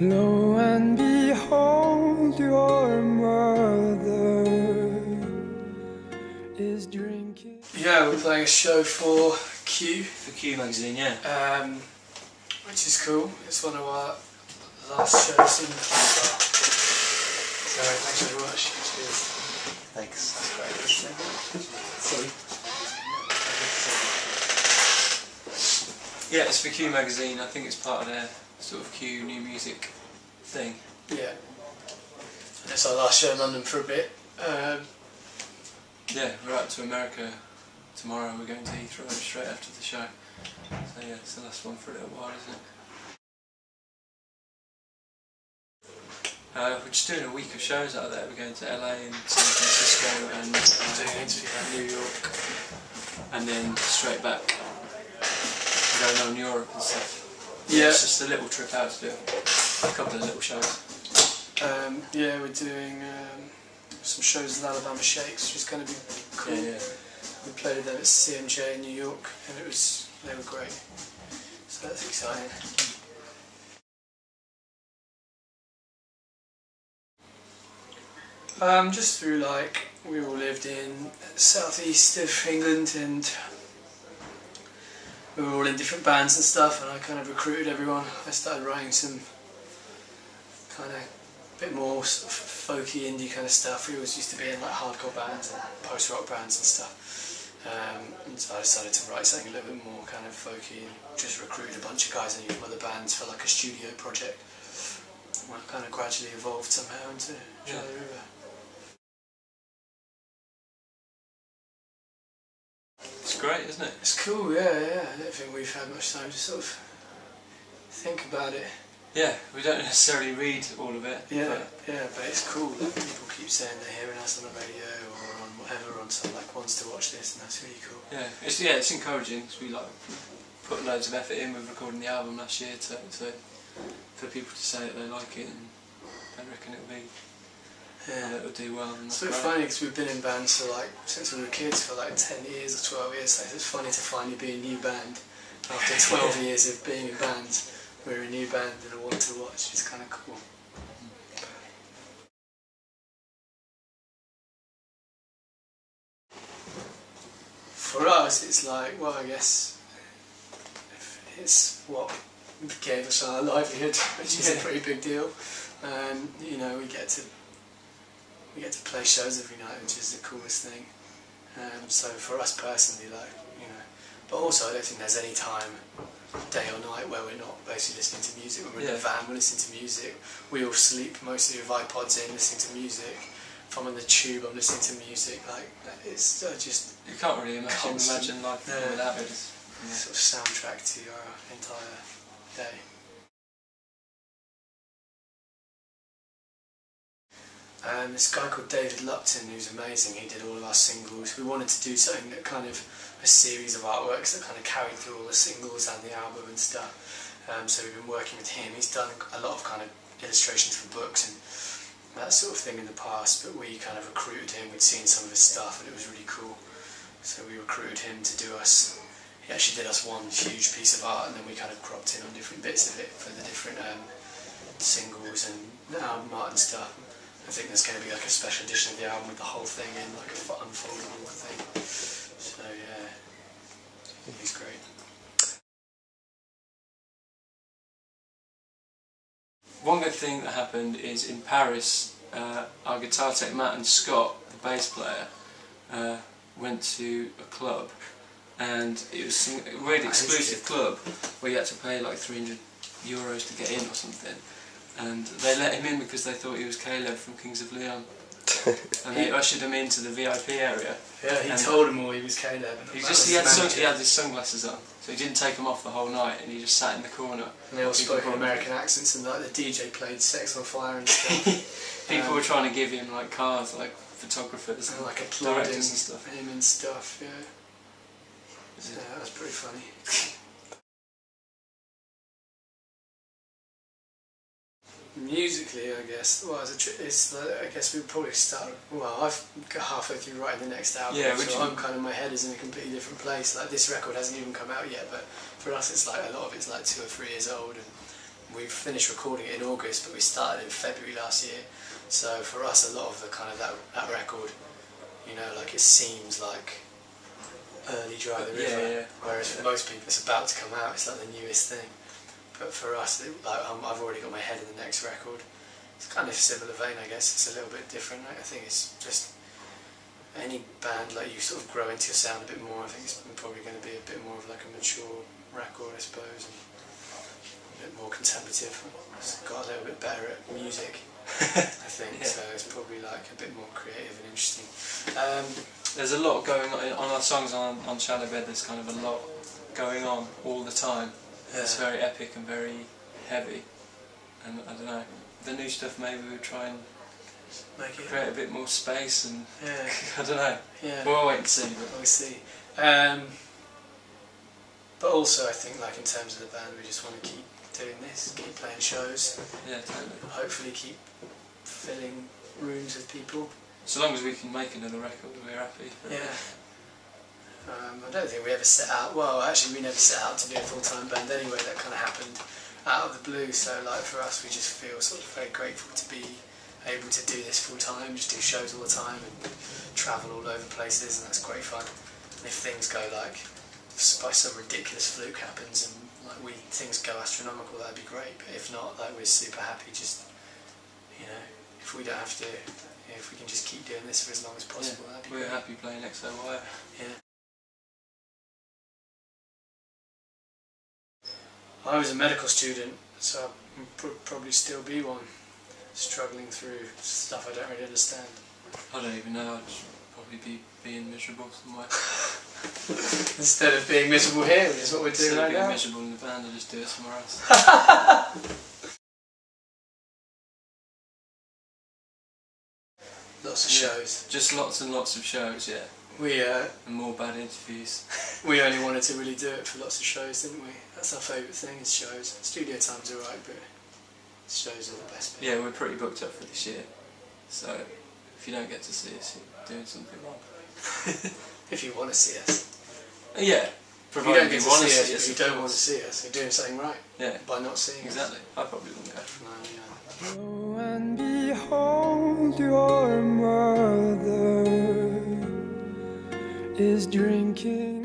Lo and behold, your mother is drinking. Yeah, we're playing a show for Q. For Q magazine, yeah. Which is cool. It's one of our last shows in Q bar. So thanks very much. Cheers. Thanks. That's great. Sorry. Yeah, it's for Q magazine. I think it's part of their sort of Q new music thing. Yeah. It's our last show in London for a bit. Yeah, we're out to America tomorrow. We're going to Heathrow straight after the show. So yeah, it's the last one for a little while, isn't it? We're just doing a week of shows out there. We're going to LA and San Francisco and Doing an interview New York, and then straight back. Going on Europe and stuff. Yeah. It's just a little trip out to do a couple of little shows. Yeah, we're doing some shows with Alabama Shakes, which is going to be cool. Yeah. We played with them at CMJ in New York, and they were great. So that's exciting. Just through we all lived in southeast of England, and we were all in different bands and stuff, and I kind of recruited everyone. I started writing some kind of bit more sort of folky indie kind of stuff. We always used to be in hardcore bands and post-rock bands and stuff. And so I decided to write something a little bit more kind of folky, and just recruited a bunch of guys in other bands for a studio project. And I kind of gradually evolved somehow into Charlie River. It's great, isn't it? It's cool, yeah. I don't think we've had much time to sort of think about it. Yeah, we don't necessarily read all of it. Yeah, but it's cool. People keep saying they're hearing us on the radio or on whatever, on some wants to watch this, and that's really cool. Yeah, it's encouraging because we put loads of effort in with recording the album last year to for people to say that they like it and they reckon it'll do well. And it's so funny because we've been in bands for since we were kids for 10 years or 12 years. So it's funny to finally be a new band after 12 years of being in bands. We're a new band and a one to watch. It's kind of cool. For us, it's well, I guess it's what gave us our livelihood, which is a pretty big deal. And we get to play shows every night, which is the coolest thing. So for us personally, but also I don't think there's any time, day or night, where we're not basically listening to music. When we're in the van, we're listening to music. We all sleep mostly with iPods in, listening to music. If I'm on the tube, I'm listening to music. It's just... You can't really imagine life without it. Sort of soundtrack to your entire day. This guy called David Lupton, who's amazing, he did all of our singles. We wanted to do something that kind of a series of artworks that kind of carried through all the singles and the album and stuff. So we've been working with him. He's done a lot of kind of illustrations for books and that sort of thing in the past, but we kind of recruited him. We'd seen some of his stuff and it was really cool. So we recruited him to do us. He actually did us one huge piece of art, and then we kind of cropped in on different bits of it for the different singles and album art and stuff. I think there's going to be a special edition of the album with the whole thing in, an unfoldable thing. So yeah, he's great. One good thing that happened is in Paris, our guitar tech Matt and Scott, the bass player, went to a club, and it was a really exclusive club where you had to pay €300 to get in or something. And they let him in because they thought he was Caleb from Kings of Leon. And they ushered him into the VIP area. Yeah, he told them all he was Caleb. He had his sunglasses on, so he didn't take them off the whole night, and he just sat in the corner. And they all spoke in American accents, and the DJ played Sex on Fire and stuff. People were trying to give him cards, photographers and applauding and stuff. Him and stuff, yeah. Yeah, that was pretty funny. Musically, I guess. Well, I guess we probably start. Well, I've got halfway through writing the next album, so I'm kind of, my head is in a completely different place. This record hasn't even come out yet, but for us, it's a lot of it's 2 or 3 years old, and we finished recording it in August, but we started in February last year. So for us, a lot of the kind of that record, you know, like it seems like early Dry the River, whereas for most people it's about to come out, it's like the newest thing. But for us, I've already got my head in the next record. It's kind of similar vein, I guess. It's a little bit different. I think it's just any band, like you sort of grow into your sound a bit more. I think it's probably going to be a bit more of like a mature record, I suppose, and a bit more contemplative. It's got a little bit better at music, I think. So it's probably like a bit more creative and interesting. There's a lot going on our songs on Shallow Bed. There's kind of a lot going on all the time. It's very epic and very heavy, and I don't know, the new stuff maybe we'll try and make it create a bit more space, and I don't know, we'll wait and see. But we'll see. But also I think, like, in terms of the band, we just want to keep doing this, keep playing shows, totally. Hopefully keep filling rooms with people. So long as we can make another record, we're happy. I don't think we ever set out, well actually we never set out to be a full-time band anyway. That kind of happened out of the blue, so like for us we just feel sort of very grateful to be able to do this full-time, just do shows all the time and travel all over places, and that's great fun. And if things go like, by some ridiculous fluke happens and like things go astronomical, that'd be great, but if not, like we're super happy just, you know, if we don't have to, if we can just keep doing this for as long as possible, that'd be we're great. happy playing XOYO. I was a medical student, so I'd probably still be one, struggling through stuff I don't really understand. I don't even know, I'd probably be being miserable somewhere. Instead of being miserable here, which is what we're doing right now. Instead of being miserable in the band, I'd just do it somewhere else. Lots of shows. Just lots and lots of shows, and more bad interviews. We only wanted to really do it for lots of shows, didn't we? That's our favourite thing, is shows. Studio time's alright, but shows are the best bit. Yeah, we're pretty booked up for this year, so if you don't get to see us, you're doing something wrong. If you want to see us. Yeah, if you don't get to see us, if you don't want to see us, you're doing something right. Yeah. By not seeing us. Exactly. I probably wouldn't go. No. Go and behold, your mother is drinking.